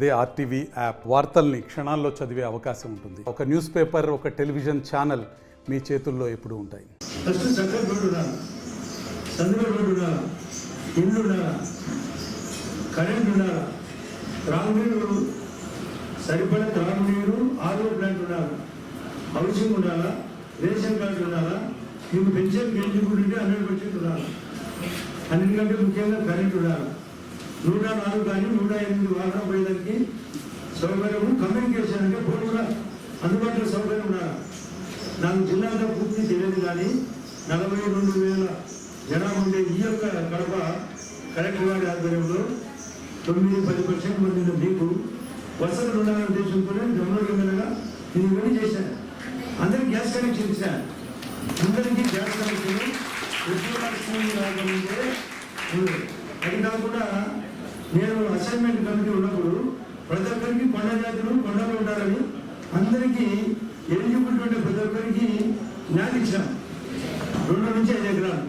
అదే RTV app వార్తల్ని క్షణాల్లో చదివే అవకాశం ఉంటుంది. ఒక న్యూస్ పేపర్, ఒక టెలివిజన్ ఛానల్ మీ చేతుల్లో ఎప్పుడూ ఉంటాయి. సరిపడ త్రాగునీరు, ఆరో ప్లాంట్ ఉండాలి, హౌసింగ్ ఉండాలా, రేషన్ కార్డు ఉండాలా, మీకు పెన్షన్ ఎలిజిబుల్ ఉంటే 100% ఉండాలి. అన్నిటికంటే ముఖ్యంగా కరెంట్ ఉండాలి. 104 కానీ 108 వాహనం పోయేదానికి సౌకర్యము, కమ్యూనికేషన్ అంటే ఫోన్ కూడా అందుబాటులో సౌకర్యం ఉండాలి. నాకు జిల్లాలో పూర్తి తెలియదు కానీ 42,000 జనాభా ఉండే ఈ యొక్క కడప కలెక్టర్ గారి ఆధ్వర్యంలో 9-10% మంది మీకు వసతులు ఉండాలనే ఉద్దేశంతో జమ్మూరు ఎమ్మెల్యేగా నేను ఇవన్నీ చేశాను. అందరికీ గ్యాస్ కనెక్షన్ ఇచ్చాను. అందరికీ గ్యాస్ కనెక్షన్ రాకముందే అది కాకుండా నేను అసైన్మెంట్ కమిటీ ఉన్నప్పుడు ప్రతి ఒక్కరికి కొండ జాతులు కొండలు ఉండాలని అందరికీ ఎలిజిబిలిటీ ఉంటే ప్రతి ఒక్కరికి న్యాయం ఇచ్చాను. 2 నుంచి 5 ఎకరాలు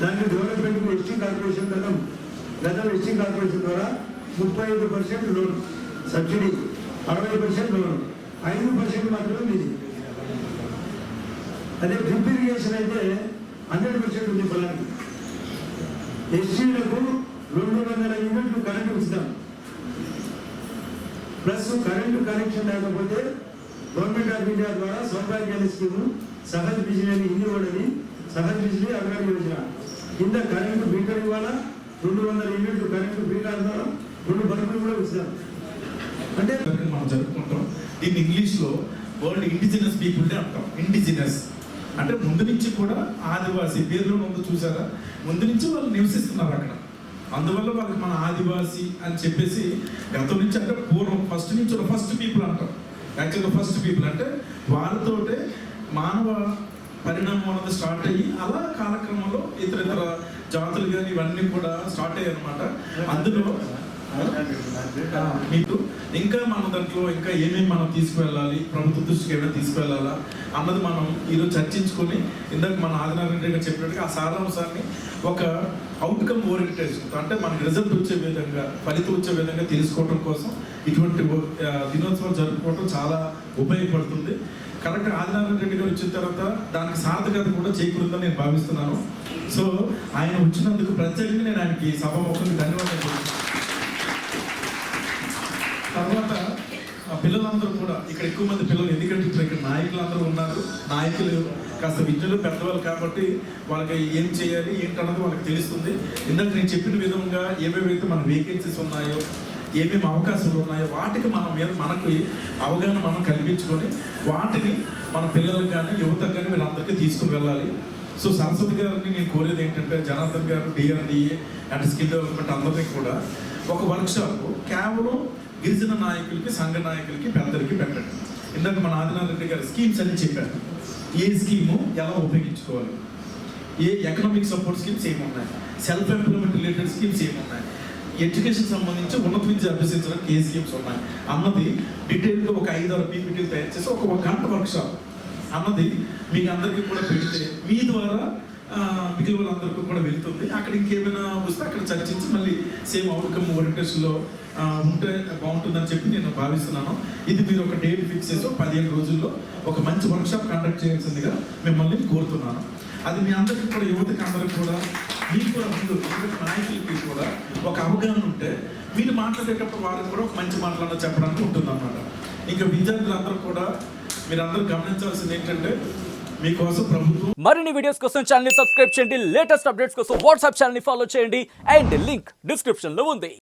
దానికి డెవలప్మెంట్కి ఎస్టీ కార్పొరేషన్ గతం ఎస్టీ కార్పొరేషన్ ద్వారా 35% లోన్ సబ్సిడీ, 60% లోన్, 5% మాత్రమే మీది. అదే డ్రిప్ ఇరిగేషన్ అయితే 100% ఉంది పొలానికి. ఎస్టీలకు 200 యూనిట్లు కరెంటు ఇస్తాం. ప్లస్ కరెంటు కనెక్షన్ లేకపోతే గవర్నమెంట్ ఆఫ్ ఇండియా ద్వారా సౌభాగ్యాల స్కీము, సహజ్ బిజిలీ ఇండివాడని, సహజ్ బిజిలీ అభివృద్ధి యోజన కింద కరెంటు మీటర్ ఇవ్వాలా, 200 యూనిట్లు కరెంటు మీటర్ ద్వారా 2 బల్బులు కూడా ఇస్తాం. అంటే మనం జరుపుకుంటాం. దీన్ని ఇంగ్లీష్లో వరల్డ్ ఇండిజినస్ పీపుల్ డే అంటాం. ఇండిజినస్ అంటే ముందు నుంచి కూడా ఆదివాసీ పేర్లో ముందు చూసారా, ముందు నుంచి వాళ్ళు నివసిస్తున్నారు అక్కడ. అందువల్ల వాళ్ళకి మన ఆదివాసీ అని చెప్పేసి ఎంతో నుంచి అంటే పూర్వం ఫస్ట్ నుంచి ఫస్ట్ పీపుల్ అంటాం. యాక్చువల్గా ఫస్ట్ పీపుల్ అంటే వాళ్ళతోటే మానవ పరిణామం అనేది స్టార్ట్ అయ్యి అలా కాలక్రమంలో ఇతర జాతులు కానీ ఇవన్నీ కూడా స్టార్ట్ అయ్యాయి అనమాట. అందులో మీకు ఇంకా మన దాంట్లో ఇంకా ఏమేమి మనం తీసుకువెళ్ళాలి, ప్రభుత్వ దృష్టికి ఏమైనా తీసుకువెళ్ళాలా అన్నది మనం ఈరోజు చర్చించుకొని ఇందాక మన ఆదినారాయణ రెడ్డి గారు చెప్పినట్టుగా ఆ సారాంశాన్ని ఒక అవుట్కమ్ ఓరియంటేషన్ అంటే మనకి రిజల్ట్ వచ్చే విధంగా, ఫలితం వచ్చే విధంగా తెలుసుకోవడం కోసం ఇటువంటి దినోత్సవాలు జరుపుకోవడం చాలా ఉపయోగపడుతుంది. కరెక్ట్గా ఆదినారాయణ రెడ్డి గారు వచ్చిన తర్వాత దానికి సార్థకత కూడా చేకూరుందని నేను భావిస్తున్నాను. సో ఆయన వచ్చినందుకు ప్రత్యేకంగా నేను ఆయనకి సభాముఖంగా ధన్యవాదాలు. తర్వాత పిల్లలందరూ కూడా ఇక్కడ ఎక్కువ మంది పిల్లలు, ఎందుకంటే ఇప్పుడు ఇక్కడ నాయకులందరూ ఉన్నారు. నాయకులు కాస్త విద్యలు పెద్దవాళ్ళు కాబట్టి వాళ్ళకి ఏం చేయాలి ఏంటన్నది వాళ్ళకి తెలుస్తుంది. ఇందాక నేను చెప్పిన విధంగా ఏమేమైతే మన వేకెన్సీస్ ఉన్నాయో, ఏమేమి అవకాశాలు ఉన్నాయో వాటికి మనకు అవగాహన మనం కల్పించుకొని వాటిని మన పిల్లలకు కానీ యువతకు కానీ వీళ్ళందరికీ తీసుకుని వెళ్ళాలి. సో సరస్వతి గారిని నేను కోరేది ఏంటంటే జనార్దన్ గారు, డిఆర్డిఏ అండ్ స్కిల్ డెవలప్మెంట్ అందరికీ కూడా ఒక వర్క్షాప్ కేవలం గిరిజన నాయకులకి, సంఘ నాయకులకి, పెద్దలకి పెట్టండి. ఇందాక మన ఆదినారాయణ రెడ్డి గారు స్కీమ్స్ అని చెప్పారు. ఏ స్కీము ఎలా ఉపయోగించుకోవాలి, ఏ ఎకనామిక్ సపోర్ట్ స్కీమ్స్ ఏమున్నాయి, సెల్ఫ్ ఎంప్లాయ్మెంట్ రిలేటెడ్ స్కీమ్స్ ఏమున్నాయి, ఎడ్యుకేషన్ సంబంధించి ఉన్నత విద్య అభ్యసించడానికి ఏ స్కీమ్స్ ఉన్నాయి అన్నది డీటెయిల్గా ఒక 5-6 పీపీటీలు తయారు చేసి ఒక గంట వర్క్షాప్ అన్నది మీకు అందరికీ కూడా పెడితే మీ ద్వారా మిగిలిన వాళ్ళందరికీ కూడా వెళ్తుంది. అక్కడ ఇంకేమైనా వస్తే అక్కడ చర్చించి మళ్ళీ సేమ్ అవుట్కమ్ ఓరియంటేషన్లో ఉంటే బాగుంటుందని చెప్పి నేను భావిస్తున్నాను. ఇది మీరు ఒక డేట్ ఫిక్స్ చేసి 15 రోజుల్లో ఒక మంచి వర్క్షాప్ కండక్ట్ చేయాల్సిందిగా మిమ్మల్ని కోరుతున్నాను. అది మీ అందరికీ కూడా, యువతకి అందరికీ కూడా, మీకు కూడా ముందు నాయకులకి కూడా ఒక అవగాహన ఉంటే మీరు మాట్లాడేటప్పుడు వారికి కూడా ఒక మంచి మాటలన్నా చెప్పడానికి ఉంటుందన్నమాట. ఇంకా విద్యార్థులందరూ కూడా మీరందరూ గమనించాల్సింది ఏంటంటే మీకోసం ప్రభుత్వం మరిన్ని వీడియోస్ కోసం ఛానల్ ని సబ్స్క్రైబ్ చేయండి. లేటెస్ట్ అప్డేట్స్ కోసం వాట్సాప్ ఛానల్ ని ఫాలో చేయండి. అండ్ లింక్ డిస్క్రిప్షన్ లో ఉంది.